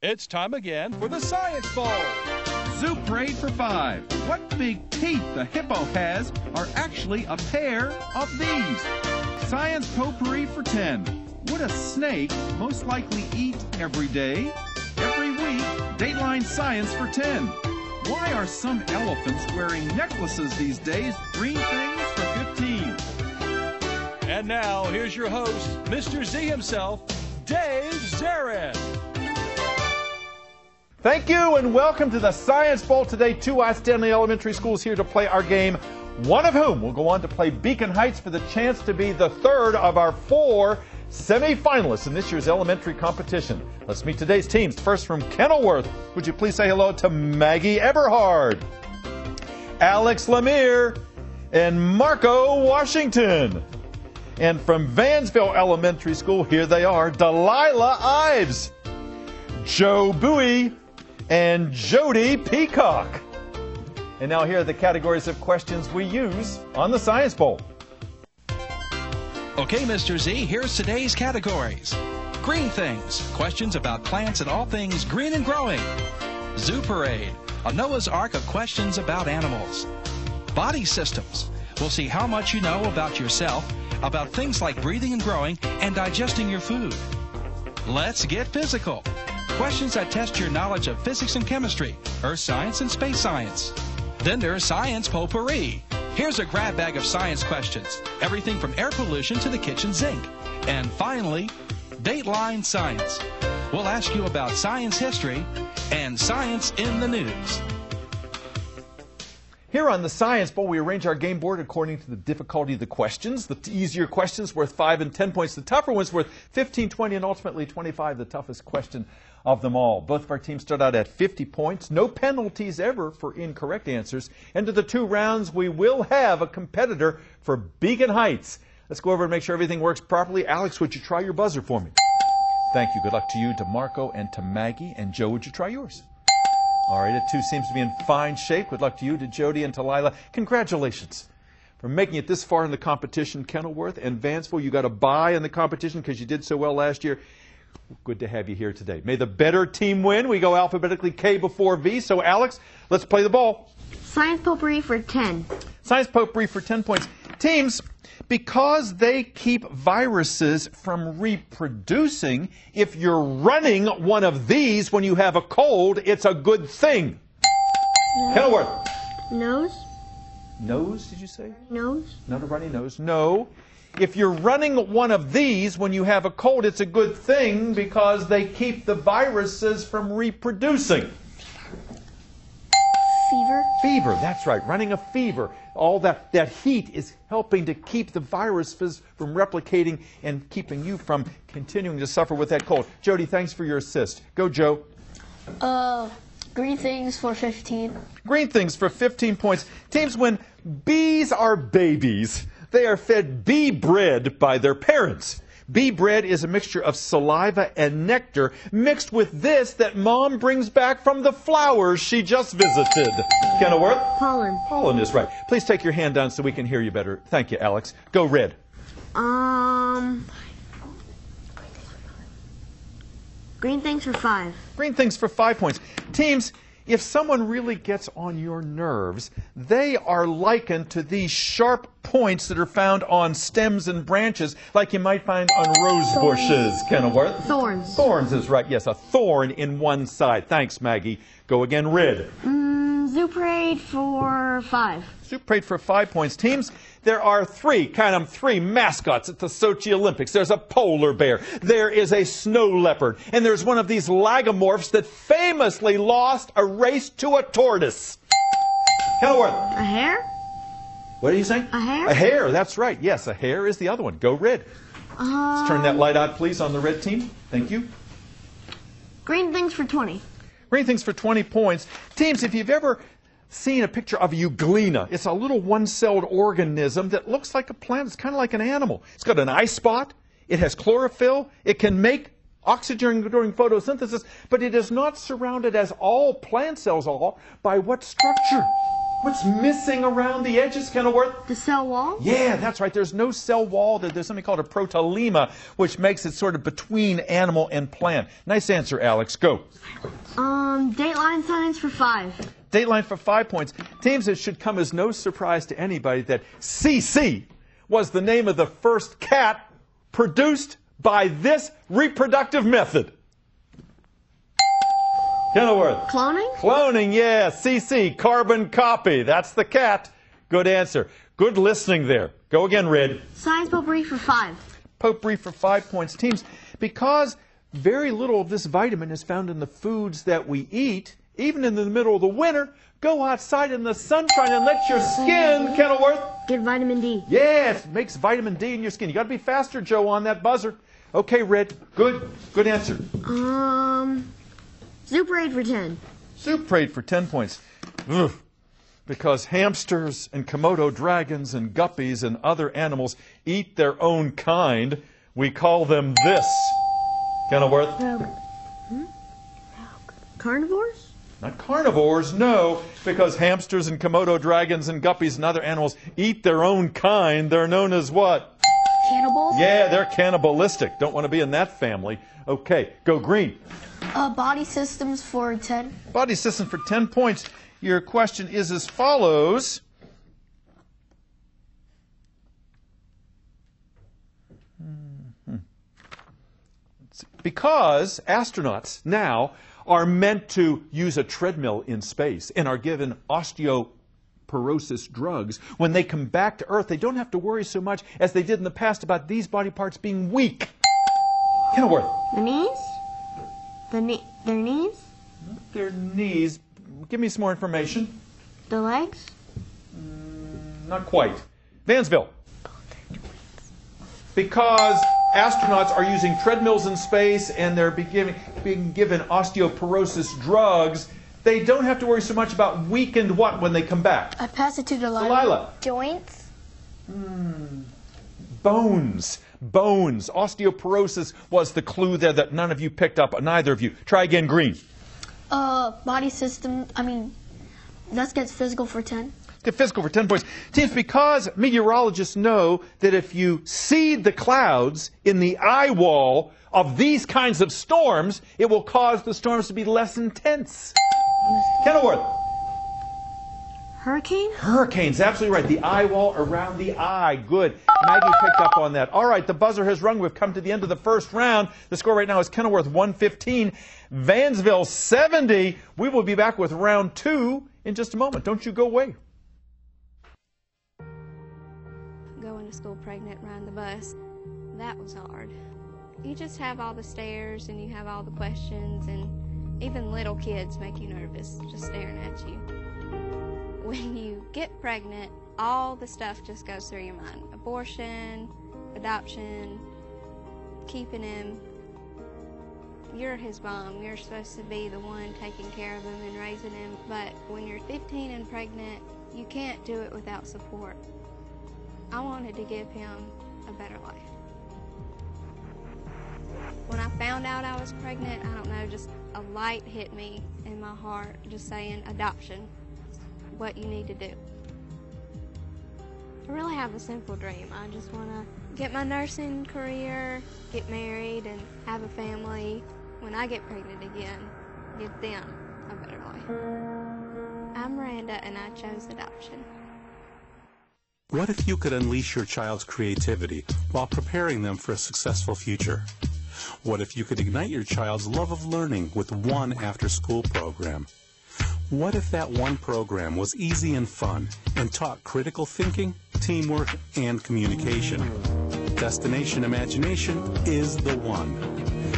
It's time again for the Science Bowl. Zoo Parade for 5. What big teeth the hippo has are actually a pair of these. Science Potpourri for 10. Would a snake most likely eat every day? Every week, Dateline Science for 10. Why are some elephants wearing necklaces these days? Green things for 15. And now, here's your host, Mr. Z himself, Dave Zarin. Thank you and welcome to the Science Bowl today. Two outstanding elementary schools here to play our game, one of whom will go on to play Beacon Heights for the chance to be the third of our 4 semi-finalists in this year's elementary competition. Let's meet today's teams. First from Kenilworth, would you please say hello to Maggie Eberhard, Alex Lemire, and Marco Washington. And from Vansville Elementary School, here they are, Delilah Ives, Joe Bowie, and Jody Peacock. And now here are the categories of questions we use on the Science Bowl. Okay, Mr. Z, here's today's categories. Green things, questions about plants and all things green and growing. Zoo Parade, a Noah's Ark of questions about animals. Body systems, we'll see how much you know about yourself, about things like breathing and growing and digesting your food. Let's get physical. Questions that test your knowledge of physics and chemistry, earth science and space science. Then there's Science Potpourri. Here's a grab bag of science questions, everything from air pollution to the kitchen sink. And finally, Dateline Science. We'll ask you about science history and science in the news. Here on the Science Bowl, we arrange our game board according to the difficulty of the questions. The easier questions worth 5 and 10 points. The tougher ones worth 15, 20, and ultimately 25, the toughest question of them all. Both of our teams start out at 50 points. No penalties ever for incorrect answers. Into the 2 rounds, we will have a competitor for Beacon Heights. Let's go over and make sure everything works properly. Alex, would you try your buzzer for me? Thank you. Good luck to you, to Marco, and to Maggie. And Joe, would you try yours? All right, it too seems to be in fine shape. Good luck to you, to Jody, and to Lila. Congratulations for making it this far in the competition. Kenilworth and Vansville, you got a bye in the competition because you did so well last year. Good to have you here today. May the better team win. We go alphabetically K before V. So, Alex, let's play the ball. Science Potpourri for 10. Science Potpourri for 10 points. Teams, because they keep viruses from reproducing, if you're running one of these when you have a cold, it's a good thing. Kenilworth. Nose. Nose, did you say? Nose. Not a runny nose. No. If you're running one of these when you have a cold, it's a good thing because they keep the viruses from reproducing. Fever. Fever, that's right. Running a fever. All that heat is helping to keep the viruses from replicating and keeping you from continuing to suffer with that cold. Jody, thanks for your assist. Go, Joe. Green things for 15. Green things for 15 points. Teams, when bees are babies, they are fed bee bread by their parents. Bee bread is a mixture of saliva and nectar mixed with this that Mom brings back from the flowers she just visited. Kenilworth? Pollen. Pollen is right. Please take your hand down so we can hear you better. Thank you, Alex. Go, Red. Green things for 5. Green things for 5 points. Teams, if someone really gets on your nerves, they are likened to these sharp points that are found on stems and branches, like you might find on rose bushes. Kenilworth? Thorns. Thorns is right. Yes, a thorn in one side. Thanks, Maggie. Go again, Red. Zoo Parade for 5. Zoo Parade for 5 points. Teams, there are 3, count them, 3 mascots at the Sochi Olympics. There's a polar bear, there is a snow leopard, and there's one of these lagomorphs that famously lost a race to a tortoise. Kenilworth. A hare? What are you saying? A hare? A hare, that's right. Yes, a hare is the other one. Go, Red. Let's turn that light out, please, on the red team. Thank you. Green things for 20. Green things for 20 points. Teams, if you've ever seen a picture of a euglena, it's a little one-celled organism that looks like a plant. It's kind of like an animal. It's got an eye spot. It has chlorophyll. It can make oxygen during photosynthesis, but it is not surrounded, as all plant cells are, by what structure? What's missing around the edges, Kenilworth? The cell wall? Yeah, that's right. There's no cell wall. There's something called a protolema, which makes it sort of between animal and plant. Nice answer, Alex. Go. Dateline signs for 5. Dateline for 5 points. Teams, it should come as no surprise to anybody that CC was the name of the first cat produced by this reproductive method. Kenilworth. Cloning? Cloning, yeah. CC, carbon copy. That's the cat. Good answer. Good listening there. Go again, Red. Science potpourri for 5. Potpourri for 5 points. Teams, because very little of this vitamin is found in the foods that we eat, even in the middle of the winter, go outside in the sunshine and let your skin, Kenilworth. Get vitamin D. Yes, it makes vitamin D in your skin. You got to be faster, Joe, on that buzzer. Okay, Red. Good answer. Zoo parade for 10. Zoo parade for 10 points. Ugh. Because hamsters and Komodo dragons and guppies and other animals eat their own kind, we call them this. Kenilworth? Carnivores? Not carnivores, no. Because hamsters and Komodo dragons and guppies and other animals eat their own kind, they're known as what? Cannibals? Yeah, they're cannibalistic. Don't want to be in that family. Okay, go green. Body systems for 10. Body system for 10 points. Your question is as follows. Because astronauts now are meant to use a treadmill in space and are given osteoporosis drugs, when they come back to Earth, they don't have to worry so much as they did in the past about these body parts being weak. Kenilworth. The knees? Their knees? Their knees. Give me some more information. The legs? Not quite. Vansville. Because astronauts are using treadmills in space and they're being given osteoporosis drugs, they don't have to worry so much about weakened what when they come back? I pass it to Delilah. Delilah. Joints? Bones. Bones. Osteoporosis was the clue there that none of you picked up, neither of you. Try again, green. Body system, that gets physical for 10. Get physical for 10 points. Teams, because meteorologists know that if you seed the clouds in the eye wall of these kinds of storms, it will cause the storms to be less intense. Kenilworth. Hurricane? Hurricanes, absolutely right. The eye wall around the eye. Good. Maggie picked up on that. All right, the buzzer has rung. We've come to the end of the first round. The score right now is Kenilworth 115, Vansville 70. We will be back with round 2 in just a moment. Don't you go away. Going to school pregnant, riding the bus, that was hard. You just have all the stares and you have all the questions, and even little kids make you nervous just staring at you. When you get pregnant, all the stuff just goes through your mind. Abortion, adoption, keeping him. You're his mom. You're supposed to be the one taking care of him and raising him. But when you're 15 and pregnant, you can't do it without support. I wanted to give him a better life. When I found out I was pregnant, I don't know, just a light hit me in my heart, just saying adoption. What you need to do. I really have a simple dream. I just want to get my nursing career, get married, and have a family. When I get pregnant again, give them a better life. I'm Miranda, and I chose adoption. What if you could unleash your child's creativity while preparing them for a successful future? What if you could ignite your child's love of learning with one after-school program? What if that one program was easy and fun and taught critical thinking, teamwork, and communication? Destination Imagination is the one.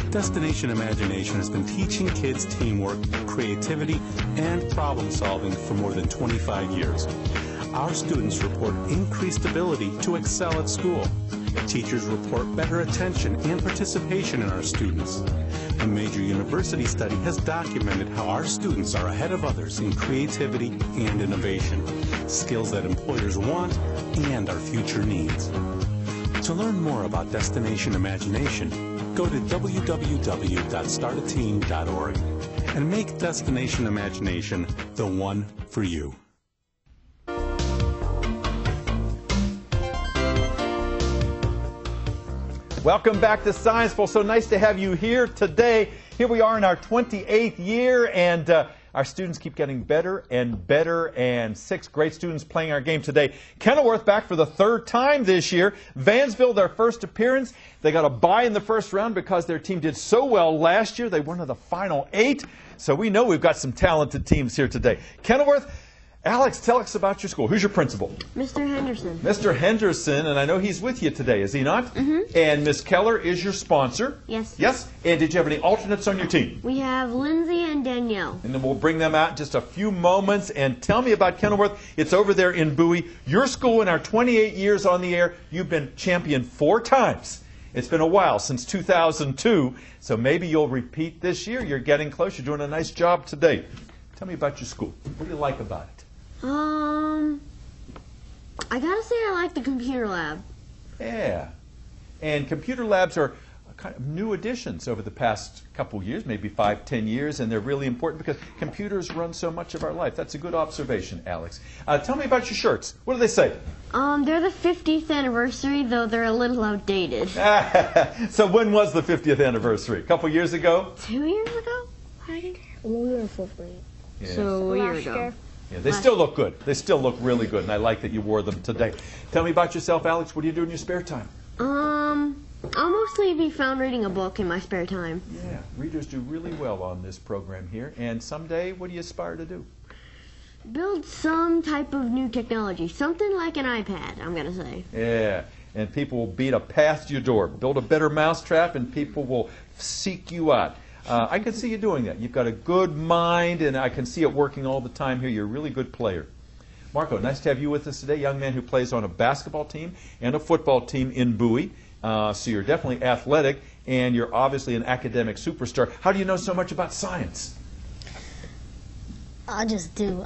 Destination Imagination has been teaching kids teamwork, creativity, and problem solving for more than 25 years. Our students report increased ability to excel at school. Teachers report better attention and participation in our students. A major university study has documented how our students are ahead of others in creativity and innovation, skills that employers want and our future needs. To learn more about Destination Imagination, go to www.startateam.org and make Destination Imagination the one for you. Welcome back to Scienceful. So nice to have you here today. Here we are in our 28th year, and our students keep getting better and better, and 6 great students playing our game today. Kenilworth back for the 3rd time this year. Vansville, their first appearance. They got a bye in the first round because their team did so well last year. They won in the final 8. So we know we've got some talented teams here today. Kenilworth, Alex, tell us about your school. Who's your principal? Mr. Henderson. Mr. Henderson, and I know he's with you today, is he not? Mm-hmm. And Miss Keller is your sponsor? Yes. Yes? And did you have any alternates on your team? We have Lindsay and Danielle. And then we'll bring them out in just a few moments. And tell me about Kenilworth. It's over there in Bowie. Your school, in our 28 years on the air, you've been champion 4 times. It's been a while, since 2002. So maybe you'll repeat this year. You're getting close. You're doing a nice job today. Tell me about your school. What do you like about it? I gotta say I like the computer lab. Yeah. And computer labs are kind of new additions over the past couple years, maybe 5, 10 years, and they're really important because computers run so much of our life. That's a good observation, Alex. Tell me about your shirts. What do they say? They're the 50th anniversary, though they're a little outdated. So when was the 50th anniversary? A couple years ago? 2 years ago? When we were in 4th grade. Yeah. So a year ago. Yeah, they still look good. They still look really good, and I like that you wore them today. Tell me about yourself, Alex. What do you do in your spare time? I'll mostly be found reading a book in my spare time. Yeah, readers do really well on this program here. And someday, what do you aspire to do? Build some type of new technology, something like an iPad, I'm gonna say. Yeah, and people will beat a path to your door. Build a better mousetrap, and people will seek you out. I can see you doing that. You've got a good mind, and I can see it working all the time here. You're a really good player. Marco, nice to have you with us today, young man who plays on a basketball team and a football team in Bowie. So you're definitely athletic, and you're obviously an academic superstar. How do you know so much about science? I just do.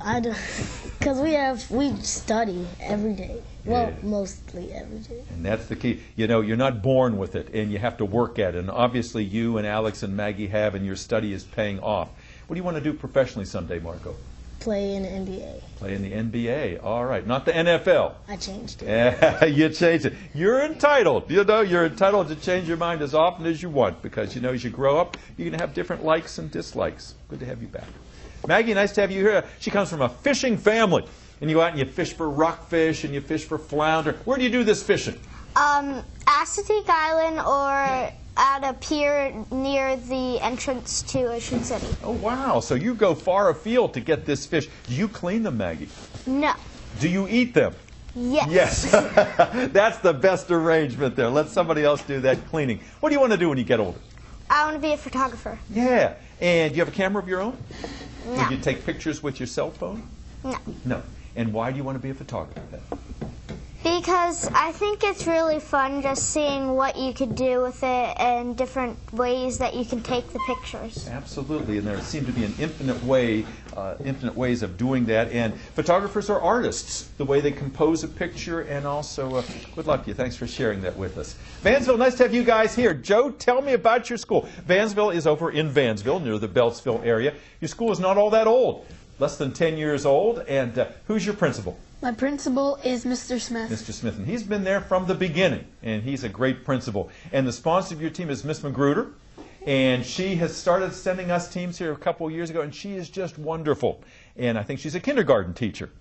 Because we study every day. Well, Yeah. mostly every day. And that's the key. You know, you're not born with it, and you have to work at it. And obviously you and Alex and Maggie have, and your study is paying off. What do you want to do professionally someday, Marco? Play in the NBA. Play in the NBA. All right. Not the NFL. I changed it. Yeah, you changed it. You're entitled. You know, you're entitled to change your mind as often as you want, because, you know, as you grow up, you're going to have different likes and dislikes. Good to have you back. Maggie, nice to have you here. She comes from a fishing family. And you go out and you fish for rockfish and you fish for flounder. Where do you do this fishing? Assateague Island or at a pier near the entrance to Ocean City. Oh, wow. So you go far afield to get this fish. Do you clean them, Maggie? No. Do you eat them? Yes. Yes. That's the best arrangement there. Let somebody else do that cleaning. What do you want to do when you get older? I want to be a photographer. Yeah. And do you have a camera of your own? No. Would you take pictures with your cell phone? No. No. And why do you want to be a photographer then? Because I think it's really fun just seeing what you could do with it and different ways that you can take the pictures. Absolutely, and there seem to be an infinite ways of doing that. And photographers are artists, the way they compose a picture, and also good luck to you. Thanks for sharing that with us. Vansville, nice to have you guys here. Joe, tell me about your school. Vansville is over in Vansville, near the Beltsville area. Your school is not all that old, less than 10 years old. And who's your principal? My principal is Mr. Smith. Mr. Smith, and he's been there from the beginning, and he's a great principal. And the sponsor of your team is Miss Magruder, and she has started sending us teams here a couple of years ago, and she is just wonderful. And I think she's a kindergarten teacher.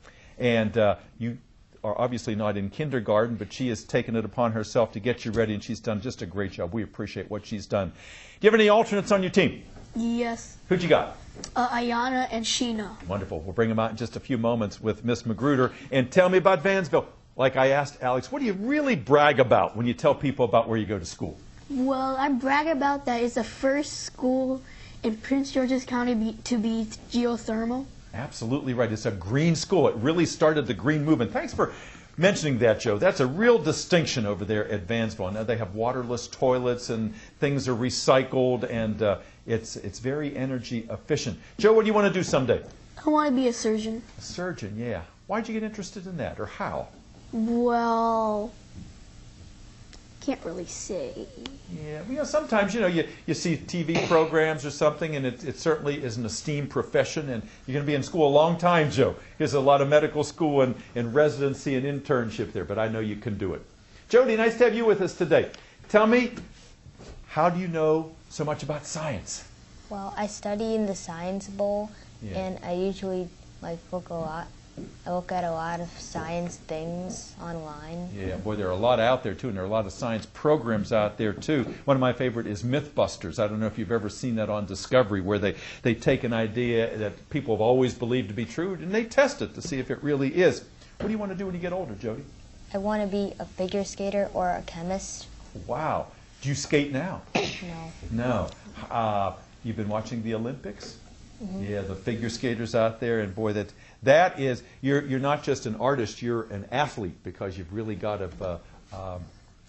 And you are obviously not in kindergarten, but she has taken it upon herself to get you ready, and she's done just a great job. We appreciate what she's done. Do you have any alternates on your team? Yes. Who'd you got? Ayana and Sheena. Wonderful. We'll bring them out in just a few moments with Miss Magruder. And tell me about Vansville. Like I asked Alex, what do you really brag about when you tell people about where you go to school? Well, I brag about that it's the first school in Prince George's County to be geothermal. Absolutely right. It's a green school. It really started the green movement. Thanks for mentioning that, Joe. That's a real distinction over there at Vansville. Now they have waterless toilets and things are recycled, and it's very energy efficient. Joe, what do you want to do someday? I want to be a surgeon. A surgeon, yeah. Why'd you get interested in that, or how? Well, can't really say. Yeah, you know, sometimes, you know, you see TV programs or something, and it certainly is an esteemed profession, and you're going to be in school a long time, Joe. There's a lot of medical school and residency and internship there, but I know you can do it. Jody, nice to have you with us today. Tell me, how do you know so much about science? Well, I study in the Science Bowl, and I usually look at a lot of science things online. Yeah, boy, there are a lot out there, too, and there are a lot of science programs out there, too. One of my favorite is Mythbusters. I don't know if you've ever seen that on Discovery, where they take an idea that people have always believed to be true, and they test it to see if it really is. What do you want to do when you get older, Jody? I want to be a figure skater or a chemist. Wow. Do you skate now? No. No. You've been watching the Olympics? Mm-hmm. Yeah, the figure skaters out there, and boy, that is, you're not just an artist, you're an athlete, because you've really got to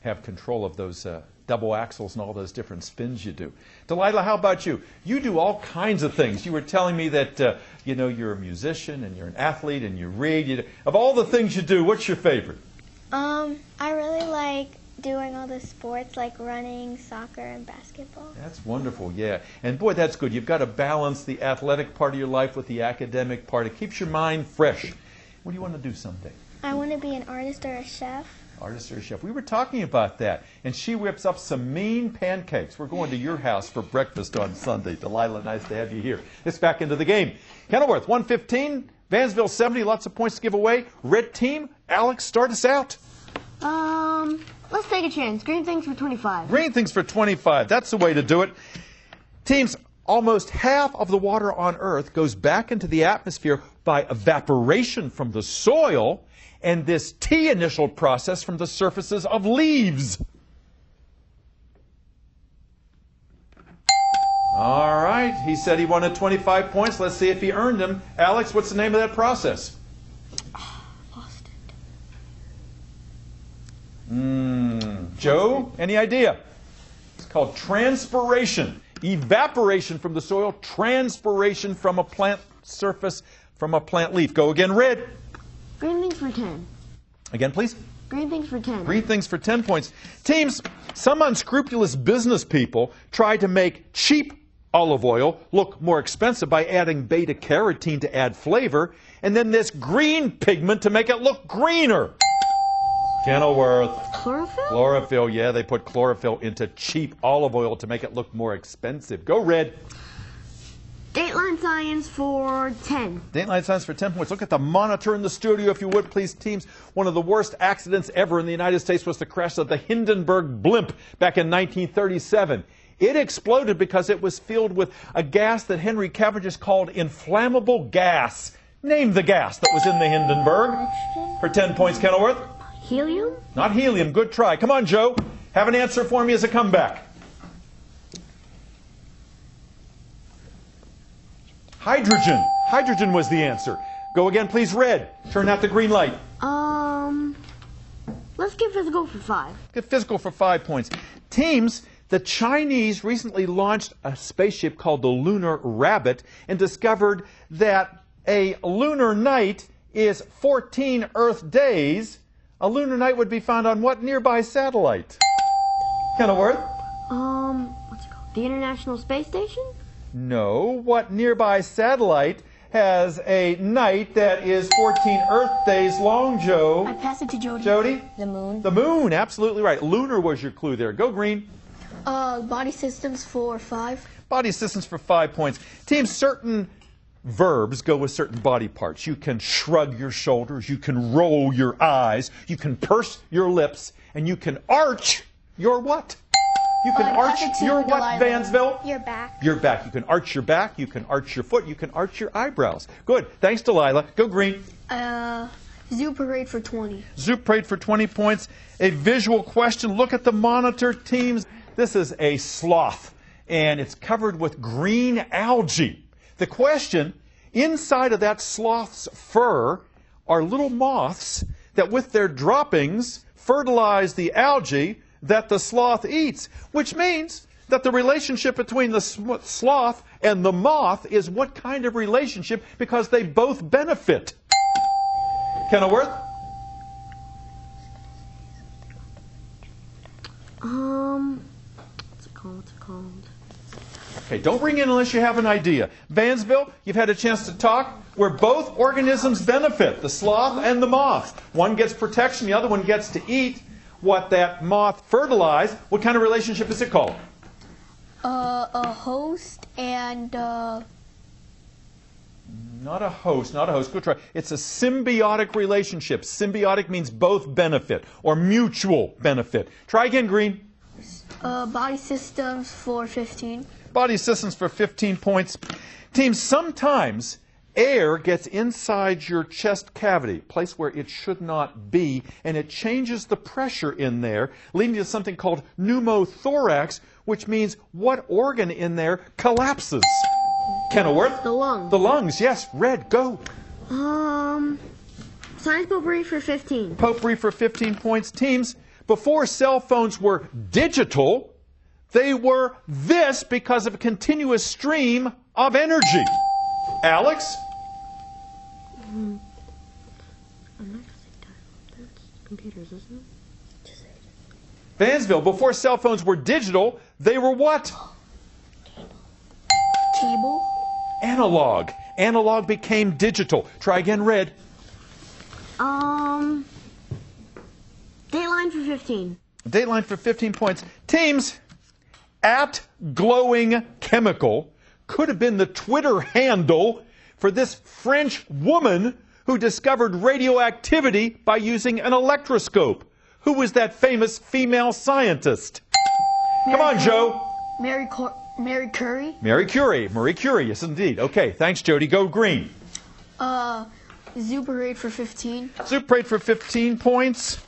have control of those double axles and all those different spins you do. Delilah, how about you? You do all kinds of things. You were telling me that you're a musician and you're an athlete and you read. Of all the things you do, what's your favorite? I really like doing all the sports like running, soccer, and basketball. That's wonderful, yeah. And boy, that's good. You've got to balance the athletic part of your life with the academic part. It keeps your mind fresh. What do you want to do someday? I want to be an artist or a chef. Artist or a chef. We were talking about that. And she whips up some mean pancakes. We're going to your house for breakfast on Sunday. Delilah, nice to have you here. Let's back into the game. Kenilworth, 115. Vansville, 70. Lots of points to give away. Red team, Alex, start us out. Let's take a chance. Green things for 25. Green things for 25. That's the way to do it. Teams, almost half of the water on Earth goes back into the atmosphere by evaporation from the soil and this T initial process from the surfaces of leaves. All right. He said he wanted 25 points. Let's see if he earned them. Alex, what's the name of that process? Joe, any idea? It's called transpiration. Evaporation from the soil, transpiration from a plant surface, from a plant leaf. Go again, Red. Green things for 10. Again, please. Green things for 10. Green things for 10 points. Teams, some unscrupulous business people try to make cheap olive oil look more expensive by adding beta-carotene to add flavor, and then this green pigment to make it look greener. Kenilworth. Chlorophyll? Chlorophyll, yeah, they put chlorophyll into cheap olive oil to make it look more expensive. Go, Red. Dateline science for 10. Dateline science for 10 points. Look at the monitor in the studio, if you would, please, teams. One of the worst accidents ever in the United States was the crash of the Hindenburg blimp back in 1937. It exploded because it was filled with a gas that Henry Cavendish called inflammable gas. Name the gas that was in the Hindenburg. For 10 points, Kenilworth. Helium? Not helium. Good try. Come on, Joe. Have an answer for me as a comeback. Hydrogen. Hydrogen was the answer. Go again, please, Red. Turn out the green light. Let's get physical for 5. Get physical for 5 points. Teams, the Chinese recently launched a spaceship called the Lunar Rabbit and discovered that a lunar night is 14 Earth days. A lunar night would be found on what nearby satellite? Kenilworth? What's it called? The International Space Station? No. What nearby satellite has a night that is 14 Earth days long, Joe? I pass it to Jody. Jody? The moon. The moon, absolutely right. Lunar was your clue there. Go, Green. Body systems for 5. Body systems for 5 points. Teams, certain verbs go with certain body parts. You can shrug your shoulders, you can roll your eyes, you can purse your lips, and you can arch your what? You can arch your what, Vansville? Your back. Your back. You can arch your back, you can arch your foot, you can arch your eyebrows. Good. Thanks, Delilah. Go, Green. Zoo parade for 20. Zoo parade for 20 points. A visual question. Look at the monitor, teams. This is a sloth, and it's covered with green algae. The question, inside of that sloth's fur are little moths that with their droppings fertilize the algae that the sloth eats, which means that the relationship between the sloth and the moth is what kind of relationship, because they both benefit. Kenilworth? What's it called? Okay, don't ring in unless you have an idea. Vansville, you've had a chance to talk. Where both organisms benefit, the sloth and the moth. One gets protection, the other one gets to eat. what that moth fertilized, what kind of relationship is it called? A host and Not a host, not a host. Good try. It's a symbiotic relationship. Symbiotic means both benefit or mutual benefit. Try again, Green. body systems for 15. Body systems for 15 points. Team, sometimes air gets inside your chest cavity, place where it should not be, and it changes the pressure in there, leading to something called pneumothorax, which means what organ in there collapses? Kenilworth? The lungs. The lungs, yes. Red, go. Science potpourri for 15. Potpourri for 15 points. Teams, before cell phones were digital, they were this because of a continuous stream of energy. Alex? I'm not going to say dial-up. That's computers, isn't it? Vansville, before cell phones were digital, they were what? Cable. Analog. Analog became digital. Try again, Red. Dateline for 15. Dateline for 15 points. Teams, at glowing chemical could have been the Twitter handle for this French woman who discovered radioactivity by using an electroscope. Who was that famous female scientist? Come on, Joe. Mary Curie. Mary Curie. Marie Curie, yes indeed. Okay, thanks, Jody. Go Green. Zoo Parade for 15. Zoo Parade for 15 points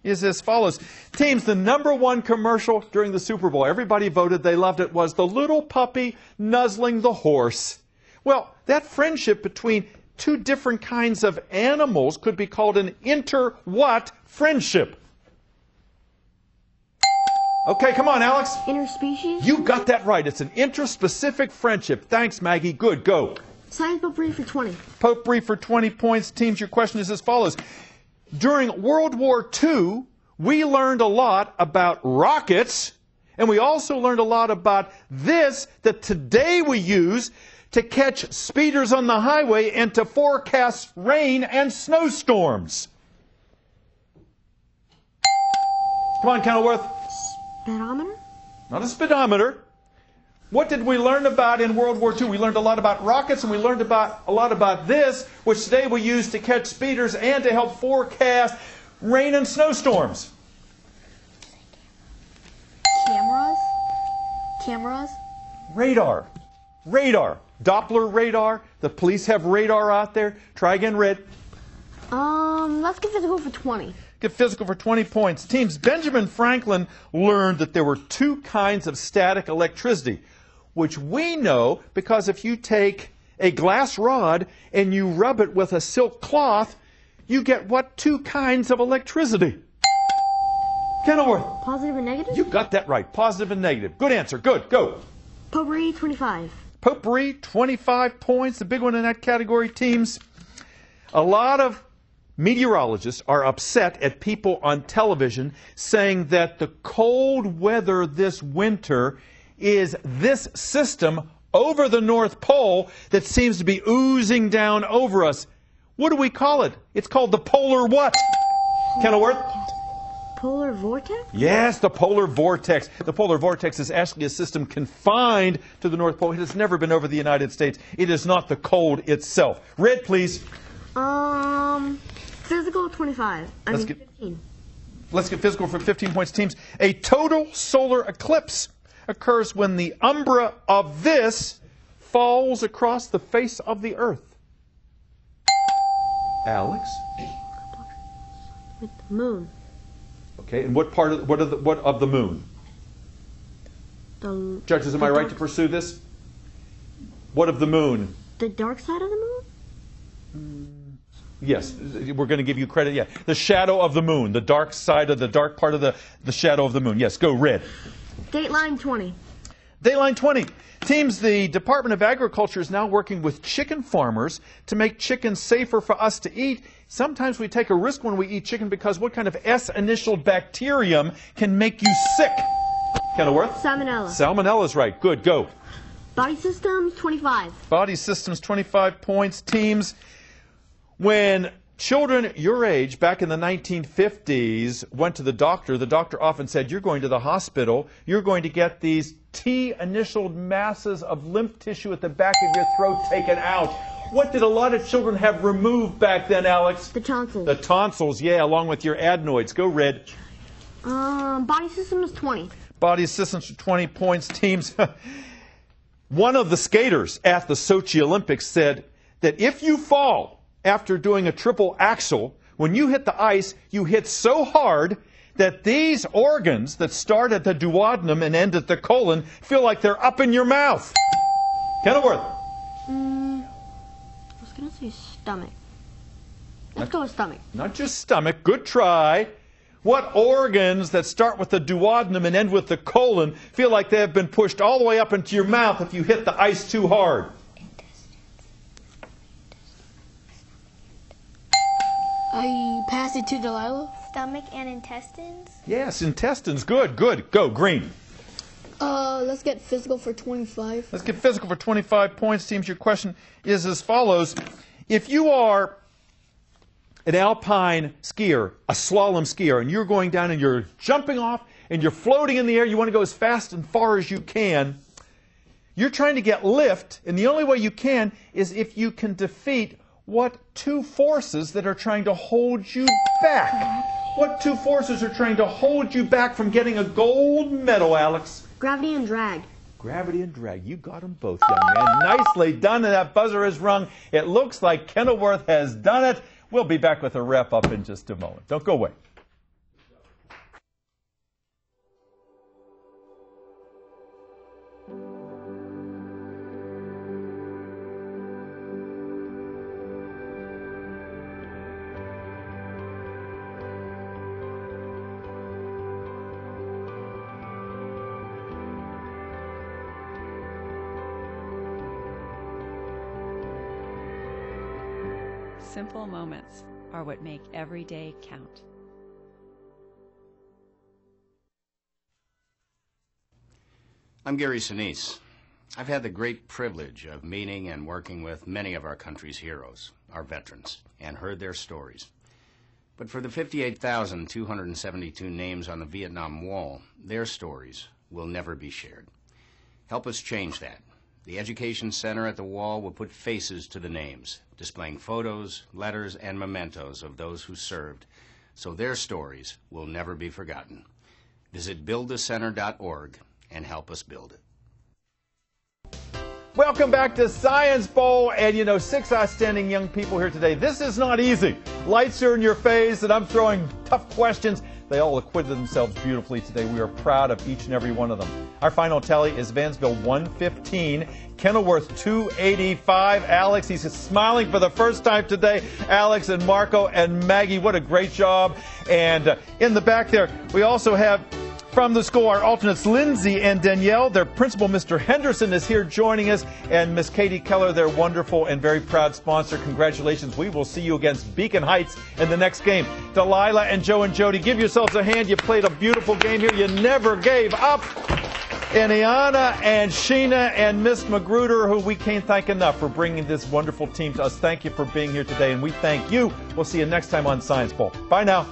is as follows. Teams, the #1 commercial during the Super Bowl, everybody voted, they loved it, was the little puppy nuzzling the horse. Well, that friendship between two different kinds of animals could be called an inter-what friendship? Okay, come on, Alex. Interspecies? You got that right. It's an interspecific friendship. Thanks, Maggie. Good, go. Science potpourri for 20. Potpourri for 20 points. Teams, your question is as follows. During World War II, we learned a lot about rockets, and we also learned a lot about this that today we use to catch speeders on the highway and to forecast rain and snowstorms. Come on, Kenilworth. Speedometer? Not a speedometer. What did we learn about in World War II? We learned a lot about rockets, and we learned a lot about this, which today we use to catch speeders and to help forecast rain and snowstorms. Cameras. Radar. Radar. Doppler radar. The police have radar out there. Try again, Red. Let's get physical for 20. Get physical for 20 points. Teams, Benjamin Franklin learned that there were two kinds of static electricity, which we know because if you take a glass rod and you rub it with a silk cloth, you get what two kinds of electricity? Kenilworth. Positive and negative? You got that right. Positive and negative. Good answer. Good. Go. Potpourri, 25. Potpourri, 25 points. The big one in that category, teams. A lot of meteorologists are upset at people on television saying that the cold weather this winter is this system over the North Pole that seems to be oozing down over us. What do we call it? It's called the polar what? Kenilworth? Polar vortex? Yes, the polar vortex. The polar vortex is actually a system confined to the North Pole. It has never been over the United States. It is not the cold itself. Red, please. Physical, 25. I mean, 15. Let's get physical for 15 points, teams. A total solar eclipse occurs when the umbra of this falls across the face of the Earth. Alex? With the moon. Okay, and what of the moon? Judges, am I right to pursue this? What of the moon? The dark side of the moon? Yes, we're going to give you credit. Yeah, the shadow of the moon, the dark side of the dark part of the shadow of the moon. Yes, go Red. Dateline 20. Dateline 20. Teams, the Department of Agriculture is now working with chicken farmers to make chicken safer for us to eat. Sometimes we take a risk when we eat chicken because what kind of S-initial bacterium can make you sick? Kenilworth? Salmonella. Salmonella is right. Good, go. Body systems, 25. Body systems, 25 points. Teams, when Children your age back in the 1950s went to the doctor. The doctor often said, you're going to the hospital. You're going to get these T-initialed masses of lymph tissue at the back of your throat taken out. What did a lot of children have removed back then, Alex? The tonsils. The tonsils, yeah, along with your adenoids. Go, Red. Body system is 20. Body systems for 20 points. Teams. One of the skaters at the Sochi Olympics said that if you fall after doing a triple axel, when you hit the ice, you hit so hard that these organs that start at the duodenum and end at the colon feel like they're up in your mouth. Kenilworth. I was going to say stomach. Let's go with stomach. Not just stomach. Good try. What organs that start with the duodenum and end with the colon feel like they have been pushed all the way up into your mouth if you hit the ice too hard? I pass it to Delilah. Stomach and intestines. Yes, intestines. Good, good. Go, Green. Let's get physical for 25. Let's get physical for 25 points. Teams, your question is as follows. If you are an alpine skier, a slalom skier, and you're going down and you're jumping off and you're floating in the air, you want to go as fast and far as you can, you're trying to get lift, and the only way you can is if you can defeat what two forces that are trying to hold you back? What two forces are trying to hold you back from getting a gold medal, Alex? Gravity and drag. Gravity and drag. You got them both, young man. Nicely done, and that buzzer is rung. It looks like Kenilworth has done it. We'll be back with a wrap-up in just a moment. Don't go away. Simple moments are what make every day count. I'm Gary Sinise. I've had the great privilege of meeting and working with many of our country's heroes, our veterans, and heard their stories. But for the 58,272 names on the Vietnam Wall, their stories will never be shared. Help us change that. The Education Center at the Wall will put faces to the names, displaying photos, letters, and mementos of those who served, so their stories will never be forgotten. Visit buildthecenter.org and help us build it. Welcome back to Science Bowl, and 6 outstanding young people here today. This is not easy. Lights are in your face, and I'm throwing tough questions. They all acquitted themselves beautifully today. We are proud of each and every one of them. Our final tally is Vansville 115, Kenilworth 285. Alex, he's smiling for the first time today. Alex and Marco and Maggie, what a great job. And in the back there, we also have from the school, our alternates Lindsay and Danielle. Their principal, Mr. Henderson, is here joining us. And Miss Katie Keller, their wonderful and very proud sponsor. Congratulations. We will see you against Beacon Heights in the next game. Delilah and Joe and Jody, give yourselves a hand. You played a beautiful game here. You never gave up. And Iana and Sheena and Miss Magruder, who we can't thank enough for bringing this wonderful team to us. Thank you for being here today, and we thank you. We'll see you next time on Science Bowl. Bye now.